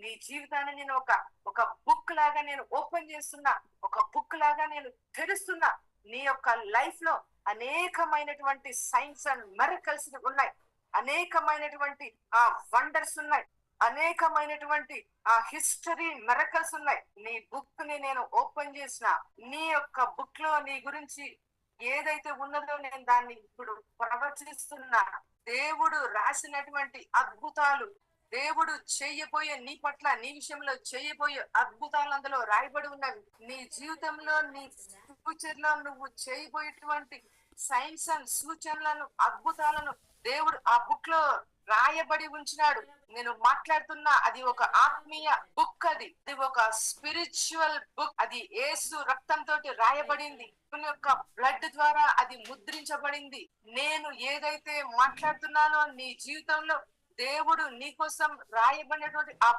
నీ జీవితాన్ని నేను ఒక ఒక బుక్ లాగా నేను ఓపెన్ చేస్తున్నా, ఒక బుక్ లాగా నేను తెరుస్తున్నా. నీ యొక్క లైఫ్ లో అనేకమైనటువంటి సైన్స్ అండ్ మిరకల్స్ ఉన్నాయి, అనేకమైనటువంటి ఆ వండర్స్ ఉన్నాయి, అనేకమైనటువంటి ఆ హిస్టరీ మిరకల్స్ ఉన్నాయి. నీ బుక్ ని నేను ఓపెన్ చేసిన, నీ యొక్క బుక్ లో నీ గురించి ఏదైతే ఉన్నదో నేను దాన్ని ఇప్పుడు ప్రవచిస్తున్నా. దేవుడు రాసినటువంటి అద్భుతాలు, దేవుడు చేయబోయే నీ పట్ల, నీ విషయంలో చేయబోయే అద్భుతాలు అందులో రాయబడి ఉన్నవి. నీ జీవితంలో, నీ ఫ్యూచర్ లో నువ్వు చేయబోయేటువంటి సైన్స్ అండ్ సూచనలను, అద్భుతాలను దేవుడు ఆ బుక్ లో రాయబడి ఉంచినాడు. నేను మాట్లాడుతున్నా, అది ఒక ఆత్మీయ బుక్, అది ఒక స్పిరిచువల్ బుక్. అది యేసు రక్తంతో రాయబడింది, దేవుని యొక్క బ్లడ్ ద్వారా అది ముద్రించబడింది. నేను ఏదైతే మాట్లాడుతున్నానో నీ జీవితంలో దేవుడు నీ కోసం రాయబడినటువంటి ఆ